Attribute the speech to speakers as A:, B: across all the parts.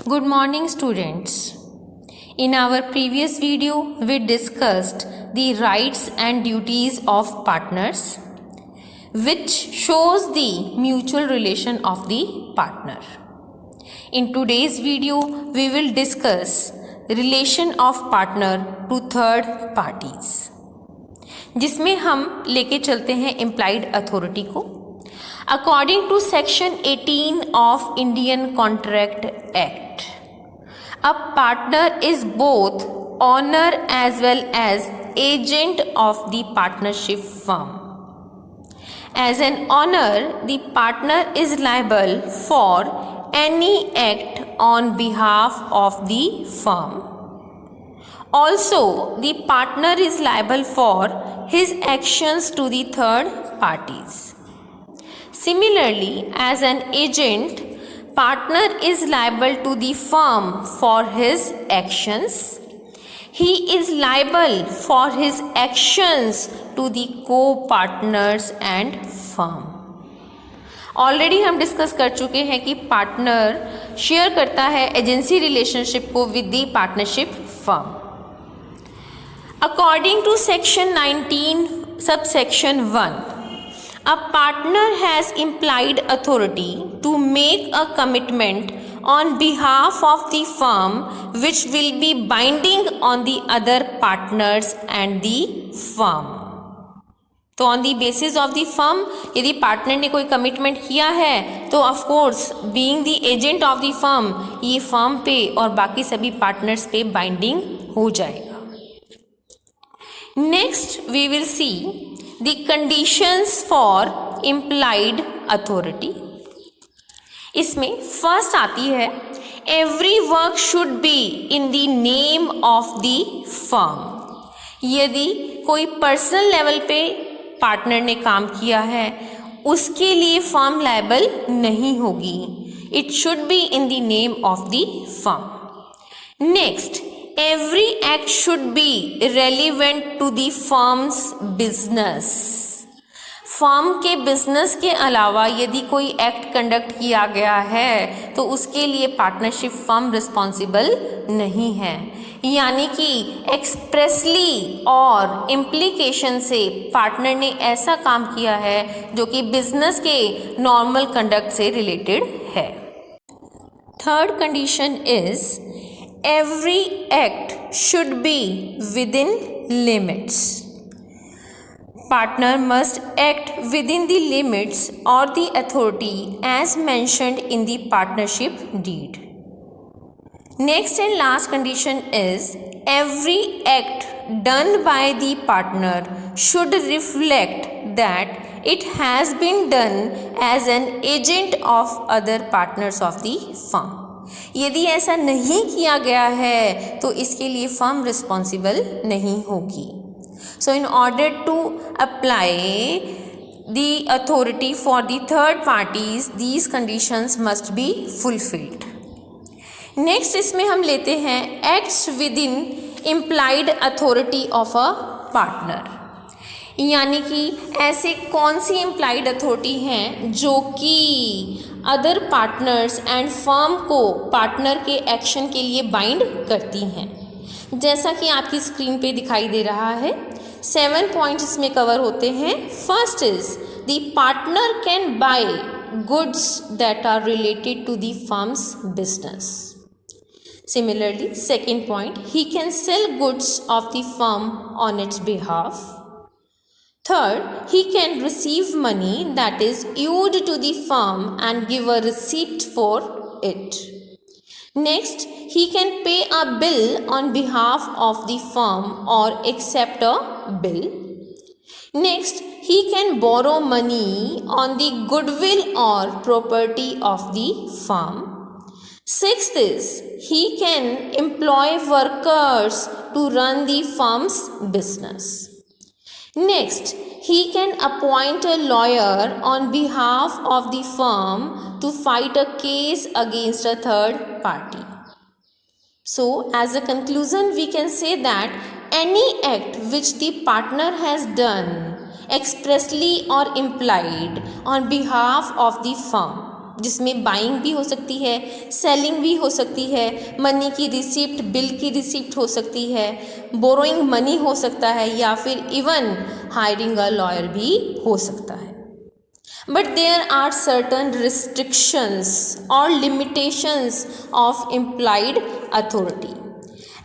A: Good morning, students. In our previous video, we discussed the rights and duties of partners, which shows the mutual relation of the partner. In today's video, we will discuss relation of partner to third parties, जिसमें हम लेके चलते हैं implied authority को. According to section 18 of Indian Contract Act, a partner is both owner as well as agent of the partnership firm. As an owner, the partner is liable for any act on behalf of the firm. Also, the partner is liable for his actions to the third parties. Similarly, as an agent, partner is liable to the firm for his actions. He is liable for his actions to the co-partners and firm. Already हम discuss कर चुके हैं कि partner share करता है agency relationship को with the partnership firm. According to section 19 subsection 1, a partner has implied authority to make a commitment on behalf of the firm which will be binding on the other partners and the firm. तो on the basis of the firm यदि partner ने कोई commitment किया है तो of course being the agent of the firm ये firm पे और बाकी सभी पार्टनर्स पे बाइंडिंग हो जाएगा. Next we will see the conditions for implied authority. इसमें फर्स्ट आती है every work should be in the name of the firm. यदि कोई पर्सनल लेवल पे पार्टनर ने काम किया है उसके लिए फर्म लायबल नहीं होगी. It should be in the name of the firm. Next, every act should be relevant to the firm's business. Firm के बिजनेस के अलावा यदि कोई एक्ट कंडक्ट किया गया है तो उसके लिए पार्टनरशिप फर्म रिस्पॉन्सिबल नहीं है. यानी कि एक्सप्रेसली और इम्प्लीकेशन से पार्टनर ने ऐसा काम किया है जो कि बिजनेस के नॉर्मल कंडक्ट से रिलेटेड है. Third condition is every act should be within limits. Partner must act within the limits or the authority as mentioned in the partnership deed. Next and last condition is every act done by the partner should reflect that it has been done as an agent of other partners of the firm. यदि ऐसा नहीं किया गया है तो इसके लिए firm responsible नहीं होगी. So in order to apply the authority for the third parties these conditions must be fulfilled. Next इसमें हम लेते हैं acts within implied authority of a partner. यानी कि ऐसे कौन सी इम्प्लाइड अथॉरिटी हैं जो कि अदर पार्टनर्स एंड फर्म को पार्टनर के एक्शन के लिए बाइंड करती हैं. जैसा कि आपकी स्क्रीन पे दिखाई दे रहा है 7 पॉइंट्स इसमें कवर होते हैं. First is the partner can buy goods that are related to the firm's business. Similarly second point, he can sell goods of the firm on its behalf. Third, he can receive money that is owed to the firm and give a receipt for it. Next, he can pay a bill on behalf of the firm or accept a bill. Next, he can borrow money on the goodwill or property of the firm. Sixth is, he can employ workers to run the firm's business. Next, he can appoint a lawyer on behalf of the firm to fight a case against a third party. So, as a conclusion, we can say that any act which the partner has done expressly or implied on behalf of the firm जिसमें buying भी हो सकती है, selling भी हो सकती है, money की रिसिप्ट, बिल की रिसिप्ट हो सकती है, बोरोइंग मनी हो सकता है, या फिर इवन हायरिंग अ लॉयर भी हो सकता है. But there are certain restrictions or limitations of implied authority.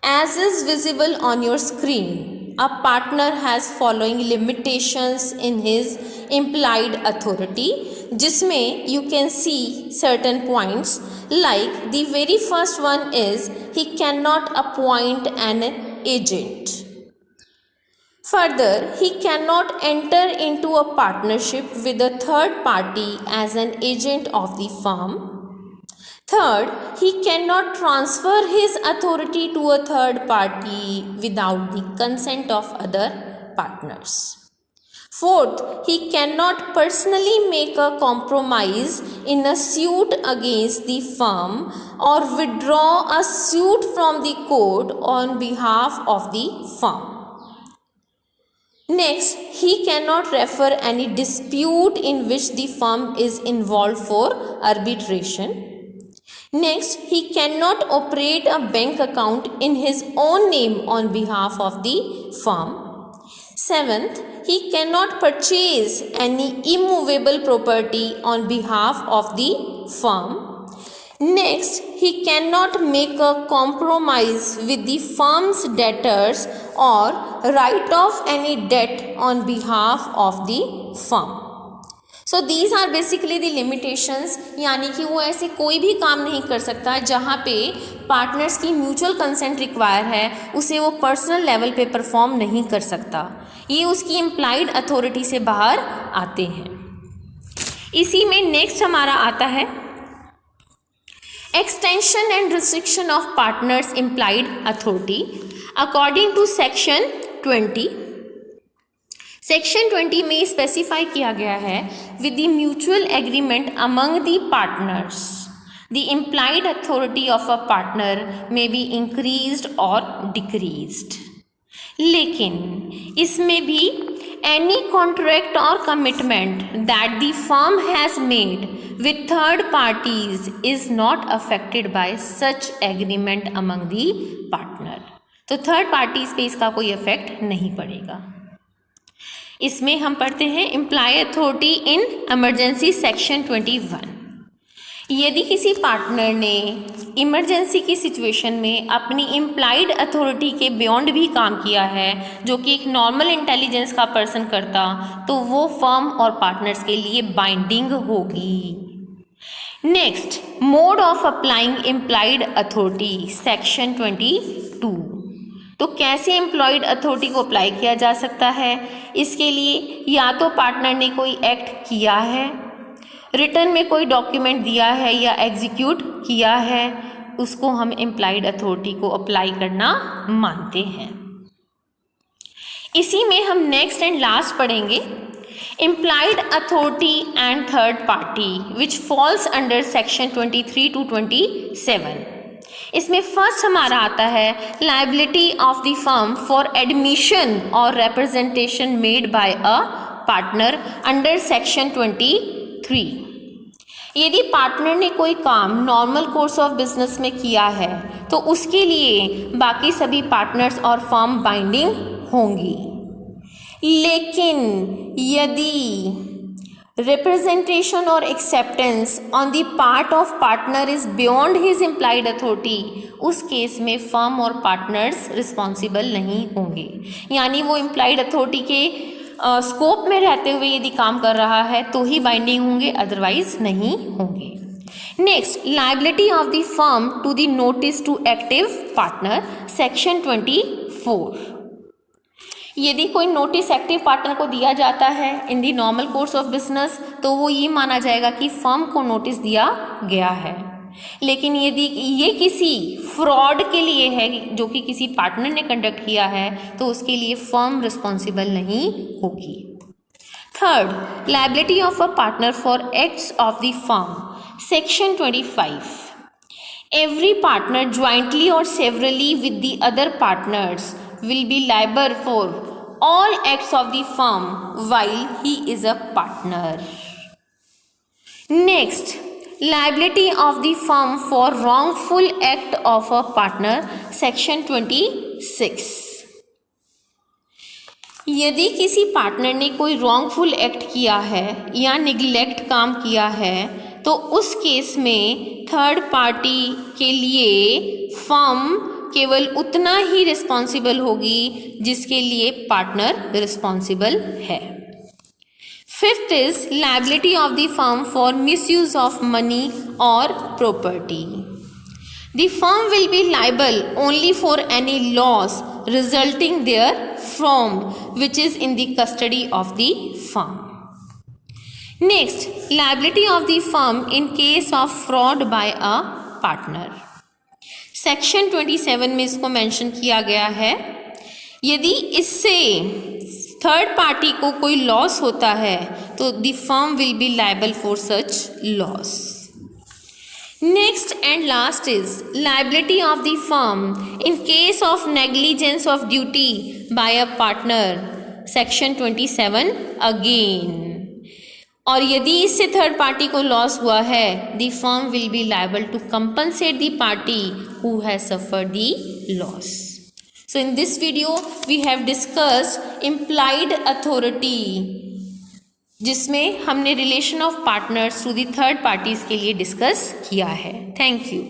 A: As is visible on your screen, a partner has following limitations in his implied authority, जिसमें you can see certain points, like the very first one is he cannot appoint an agent. Further, he cannot enter into a partnership with a third party as an agent of the firm. Third, he cannot transfer his authority to a third party without the consent of other partners. Fourth, he cannot personally make a compromise in a suit against the firm or withdraw a suit from the court on behalf of the firm. Next, he cannot refer any dispute in which the firm is involved for arbitration. Next, he cannot operate a bank account in his own name on behalf of the firm. Seventh, he cannot purchase any immovable property on behalf of the firm. Next, he cannot make a compromise with the firm's debtors or write off any debt on behalf of the firm. So these are basically the limitations, यानी कि वो ऐसे कोई भी काम नहीं कर सकता जहाँ पे पार्टनर्स की म्यूचुअल कंसेंट रिक्वायर है, उसे वो पर्सनल लेवल पे परफॉर्म नहीं कर सकता. ये उसकी इम्प्लाइड अथॉरिटी से बाहर आते हैं. इसी में नेक्स्ट हमारा आता है extension and restriction of partners' implied authority according to section 20. Section 20 में स्पेसिफाई किया गया है with the mutual agreement among the partners the implied authority of a partner may be increased और डिक्रीज्ड. लेकिन इसमें भी any contract or commitment that the firm has made with third parties is not affected by such agreement among the partner. तो third parties पे इसका कोई effect नहीं पड़ेगा. इसमें हम पढ़ते हैं imply authority in emergency section 21. यदि किसी पार्टनर ने इमरजेंसी की सिचुएशन में अपनी इम्प्लाइड अथॉरिटी के बियॉन्ड भी काम किया है, जो कि एक नॉर्मल इंटेलिजेंस का पर्सन करता, तो वो फर्म और पार्टनर्स के लिए बाइंडिंग होगी. Next, mode of applying implied authority section 22. तो कैसे एम्प्लॉयड अथॉरिटी को अप्लाई किया जा सकता है? इसके लिए या तो पार्टनर ने कोई एक्ट किया है, रिटर्न में कोई डॉक्यूमेंट दिया है या एग्जीक्यूट किया है, उसको हम इम्प्लाइड अथॉरिटी को अप्लाई करना मानते हैं. इसी में हम नेक्स्ट एंड लास्ट पढ़ेंगे implied authority and third party which falls under section 23 to 27. इसमें फर्स्ट हमारा आता है liability of the firm for admission और representation made by a partner under section 23. यदि पार्टनर ने कोई काम नॉर्मल कोर्स ऑफ बिजनेस में किया है तो उसके लिए बाकी सभी पार्टनर्स और फर्म बाइंडिंग होंगी. लेकिन यदि रिप्रेजेंटेशन और acceptance on the part of partner is beyond his implied authority, उस केस में फर्म और पार्टनर्स रिस्पॉन्सिबल नहीं होंगे. यानी वो इम्प्लाइड अथॉरिटी के स्कोप में रहते हुए यदि काम कर रहा है तो ही बाइंडिंग होंगे, अदरवाइज नहीं होंगे. Next, liability of the firm to the notice to active partner section 24. यदि कोई नोटिस एक्टिव पार्टनर को दिया जाता है in the normal course of business, तो वो ये माना जाएगा कि फर्म को नोटिस दिया गया है. लेकिन यदि ये किसी फ्रॉड के लिए है जो कि किसी पार्टनर ने कंडक्ट किया है, तो उसके लिए फर्म रिस्पॉन्सिबल नहीं होगी. Third, liability of a partner for acts of the firm section 25. Every partner jointly और severally with the other partners will be liable for all acts of the firm while he is a partner. Next, liability of the firm for wrongful act of a partner, section 26। यदि किसी partner ने कोई wrongful act किया है या neglect काम किया है तो उस केस में थर्ड पार्टी के लिए फर्म केवल उतना ही रिस्पॉन्सिबल होगी जिसके लिए पार्टनर रिस्पॉन्सिबल है। Fifth is liability of the firm for misuse of money और property. The firm will be liable only for any loss resulting therefrom which is in the custody of the firm. Next, liability of the firm in case of fraud by a partner. Section 27 में इसको mention किया गया है। यदि इससे third party को कोई loss होता है तो the firm will be liable for such loss. Next and last is liability of the firm in case of negligence of duty by a partner, section 27 again. और यदि इससे थर्ड पार्टी को loss हुआ है the firm will be liable to compensate the party who has suffered the loss. So in this video we have discussed implied authority, जिसमें हमने relation of partners to the third parties के लिए discuss किया है। Thank you.